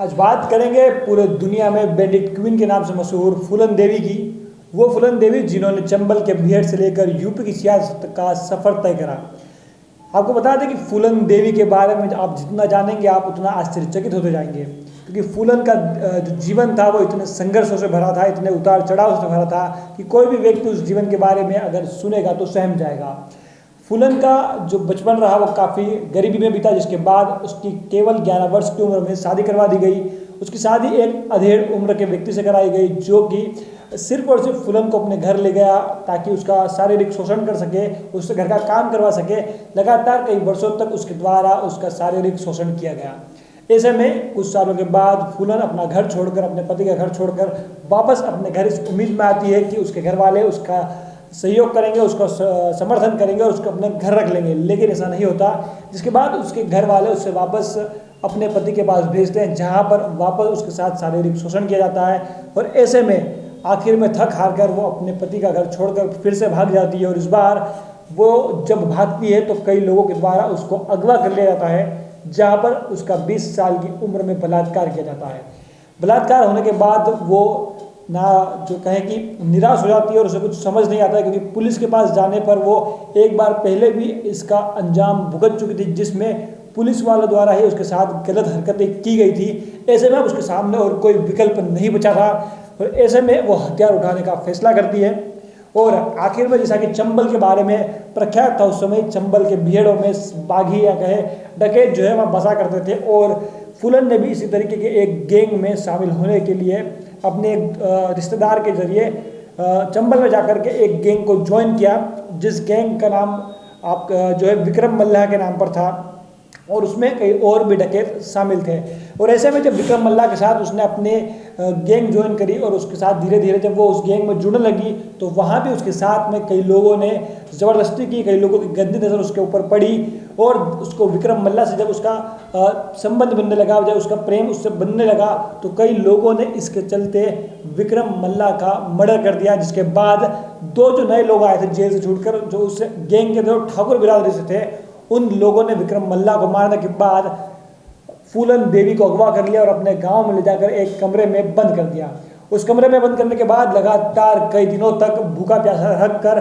आज बात करेंगे पूरे दुनिया में बेंडिट क्वीन के नाम से मशहूर फूलन देवी की। वो फूलन देवी जिन्होंने चंबल के बीहड़ से लेकर यूपी की सियासत का सफर तय करा। आपको बता दें कि फूलन देवी के बारे में आप जितना जानेंगे आप उतना आश्चर्यचकित होते जाएंगे, क्योंकि फूलन का जो जीवन था वो इतने संघर्षों से भरा था, इतने उतार चढ़ाव से भरा था कि कोई भी व्यक्ति उस जीवन के बारे में अगर सुनेगा तो सहम जाएगा। फूलन का जो बचपन रहा वो काफ़ी गरीबी में बीता, जिसके बाद उसकी केवल 11 वर्ष की उम्र में शादी करवा दी गई। उसकी शादी एक अधेड़ उम्र के व्यक्ति से कराई गई, जो कि सिर्फ और सिर्फ फूलन को अपने घर ले गया ताकि उसका शारीरिक शोषण कर सके, उससे घर का काम करवा सके। लगातार कई वर्षों तक उसके द्वारा उसका शारीरिक शोषण किया गया। ऐसे में कुछ सालों के बाद फूलन अपना घर छोड़कर, अपने पति का घर छोड़कर वापस अपने घर इस उम्मीद में आती है कि उसके घर वाले उसका सहयोग करेंगे, उसका समर्थन करेंगे और उसको अपने घर रख लेंगे। लेकिन ऐसा नहीं होता, जिसके बाद उसके घर वाले उससे वापस अपने पति के पास भेजते हैं, जहां पर वापस उसके साथ शारीरिक शोषण किया जाता है। और ऐसे में आखिर में थक हार कर वो अपने पति का घर छोड़कर फिर से भाग जाती है। और इस बार वो जब भागती है तो कई लोगों के द्वारा उसको अगवा कर लिया जाता है, जहाँ पर उसका 20 साल की उम्र में बलात्कार किया जाता है। बलात्कार होने के बाद वो ना जो कहें कि निराश हो जाती है और उसे कुछ समझ नहीं आता है, क्योंकि पुलिस के पास जाने पर वो एक बार पहले भी इसका अंजाम भुगत चुकी थी, जिसमें पुलिस वालों द्वारा ही उसके साथ गलत हरकतें की गई थी। ऐसे में उसके सामने और कोई विकल्प नहीं बचा था और ऐसे में वो हथियार उठाने का फैसला करती है। और आखिर में जैसा कि चंबल के बारे में प्रख्यात था, उस समय चंबल के बीहड़ों में बागी या कहे डकैत जो है वहाँ बसा करते थे। और फूलन ने भी इसी तरीके के एक गैंग में शामिल होने के लिए अपने रिश्तेदार के जरिए चंबल में जाकर के एक गैंग को ज्वाइन किया, जिस गैंग का नाम आप जो है विक्रम मल्लाह के नाम पर था और उसमें कई और भी डकैत शामिल थे। और ऐसे में जब विक्रम मल्लाह के साथ उसने अपने गैंग ज्वाइन करी और उसके साथ धीरे धीरे जब वो उस गैंग में जुड़ने लगी तो वहाँ भी उसके साथ में कई लोगों ने ज़बरदस्ती की, कई लोगों की गंदी नज़र उसके ऊपर पड़ी और उसको विक्रम मल्लाह से जब उसका संबंध बनने लगा, जब उसका प्रेम उससे बनने लगा तो कई लोगों ने इसके चलते विक्रम मल्लाह का मर्डर कर दिया। जिसके बाद दो जो नए लोग आए थे जेल से छूटकर, जो उस गैंग के जो ठाकुर बिरादरी से थे, उन लोगों ने विक्रम मल्लाह को मारने के बाद फूलन देवी को अगवा कर लिया और अपने गांव में ले जाकर एक कमरे में बंद कर दिया। उस कमरे में बंद करने के बाद लगातार कई दिनों तक भूखा प्यासा रख कर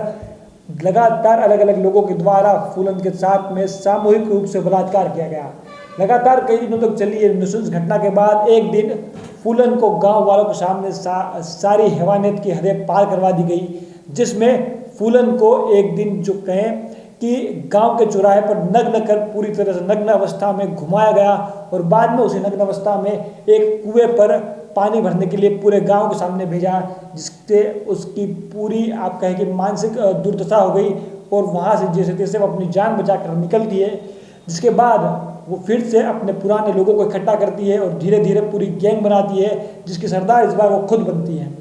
लगातार अलग अलग लोगों के द्वारा फूलन के साथ में सामूहिक रूप से बलात्कार किया गया। लगातार कई दिनों तक चली ये नृशंस घटना के बाद एक दिन फूलन को गांव वालों के सामने सारी हैवानियत की हदें पार करवा दी गई, जिसमें फूलन को एक दिन जो कहें कि गांव के चौराहे पर नग्न कर पूरी तरह से नग्न अवस्था में घुमाया गया और बाद में उसी नग्न अवस्था में एक कुएं पर पानी भरने के लिए पूरे गांव के सामने भेजा, जिससे उसकी पूरी आप कहें कि मानसिक दुर्दशा हो गई और वहां से जैसे तैसे वो अपनी जान बचाकर निकलती है। जिसके बाद वो फिर से अपने पुराने लोगों को इकट्ठा करती है और धीरे धीरे पूरी गैंग बनाती है, जिसकी सरदार इस बार वो खुद बनती है।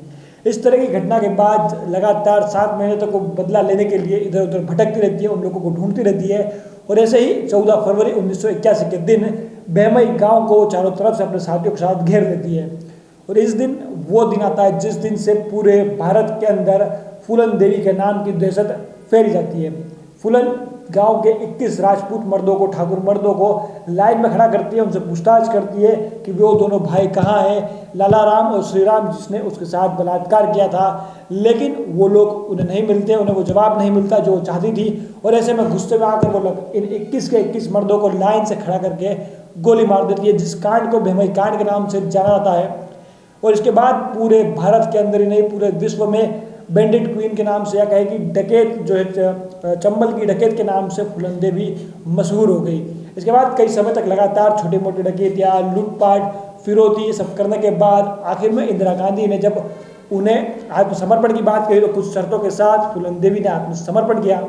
इस तरह की घटना के बाद लगातार 7 महीने तक वो बदला लेने के लिए इधर उधर भटकती रहती है, उन लोगों को ढूंढती रहती है। और ऐसे ही 14 फरवरी 1981 के दिन बहमई गांव को चारों तरफ से अपने साथियों के साथ घेर लेती है। और इस दिन वो दिन आता है जिस दिन से पूरे भारत के अंदर फूलन देवी के नाम की दहशत फैली जाती है। फूलन गांव के 21 राजपूत मर्दों को, ठाकुर मर्दों को लाइन में खड़ा करती है, उनसे पूछताछ करती है कि वो दोनों भाई कहाँ हैं, लाला राम और श्री राम, जिसने उसके साथ बलात्कार किया था। लेकिन वो लोग उन्हें नहीं मिलते, उन्हें वो जवाब नहीं मिलता जो वो चाहती थी। और ऐसे में गुस्से में आकर वो लोग इन 21 के 21 मर्दों को लाइन से खड़ा करके गोली मार देती है, जिस कांड को बहमई कांड के नाम से जाना जाता है। और इसके बाद पूरे भारत के अंदर ही नहीं पूरे विश्व में बेंडिट क्वीन के नाम से या कहे कि डकैत जो है चंबल की डकैत के नाम से फूलन देवी मशहूर हो गई। इसके बाद कई समय तक लगातार छोटी मोटी डकैतियाँ, लूटपाट, फिरौती ये सब करने के बाद आखिर में इंदिरा गांधी ने जब उन्हें आत्मसमर्पण की बात कही तो कुछ शर्तों के साथ फूलन देवी ने आत्मसमर्पण किया।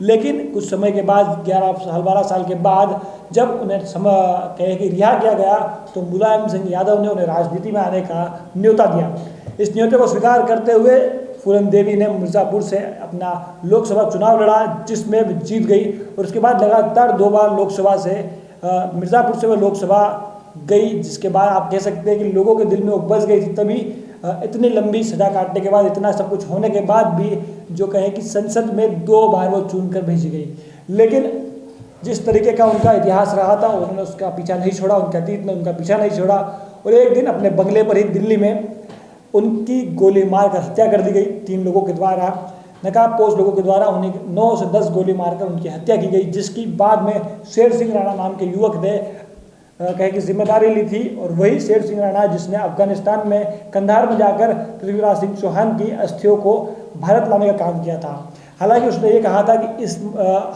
लेकिन कुछ समय के बाद 12 साल के बाद जब उन्हें कहे कि रिहा किया गया तो मुलायम सिंह यादव ने उन्हें राजनीति में आने का न्योता दिया। इस न्योते को स्वीकार करते हुए फूलन देवी ने मिर्ज़ापुर से अपना लोकसभा चुनाव लड़ा, जिसमें वो जीत गई। और उसके बाद लगातार 2 बार लोकसभा से मिर्ज़ापुर से वो लोकसभा गई, जिसके बाद आप कह सकते हैं कि लोगों के दिल में वो बस गई थी। तभी इतनी लंबी सजा काटने के बाद, इतना सब कुछ होने के बाद भी जो कहें कि संसद में 2 बार वो चुन कर भेजी गई। लेकिन जिस तरीके का उनका इतिहास रहा था उन्होंने उसका पीछा नहीं छोड़ा, उनके अतीत में उनका पीछा नहीं छोड़ा। और एक दिन अपने बंगले पर ही दिल्ली में उनकी गोली मारकर हत्या कर दी गई 3 लोगों के द्वारा, नकाबपोश लोगों के द्वारा उन्हें 9 से 10 गोली मारकर उनकी हत्या की गई, जिसकी बाद में शेर सिंह राणा नाम के युवक ने कहे की जिम्मेदारी ली थी। और वही शेर सिंह राणा जिसने अफगानिस्तान में कंधार में जाकर पृथ्वीराज सिंह चौहान की अस्थियों को भारत लाने का काम किया था। हालांकि उसने ये कहा था कि इस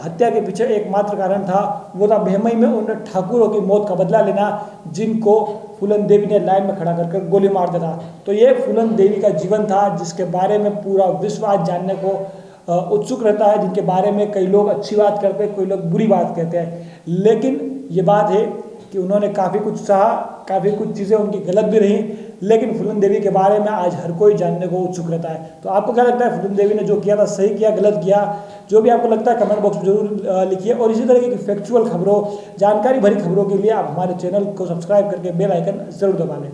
हत्या के पीछे एकमात्र कारण था, वो था बेमई में उन ठाकुरों की मौत का बदला लेना जिनको फूलन देवी ने लाइन में खड़ा कर गोली मार दिया था। तो ये फूलन देवी का जीवन था जिसके बारे में पूरा विश्व आज जानने को उत्सुक रहता है, जिनके बारे में कई लोग अच्छी बात करते हैं, कोई लोग बुरी बात कहते हैं। लेकिन ये बात है कि उन्होंने काफ़ी कुछ सहा, काफ़ी कुछ चीज़ें उनकी गलत भी रही, लेकिन फूलन देवी के बारे में आज हर कोई जानने को उत्सुक रहता है। तो आपको क्या लगता है, फूलन देवी ने जो किया था सही किया, गलत किया? जो भी आपको लगता है कमेंट बॉक्स में जरूर लिखिए। और इसी तरह की फैक्चुअल खबरों, जानकारी भरी खबरों के लिए आप हमारे चैनल को सब्सक्राइब करके बेल आइकन जरूर दबा लें।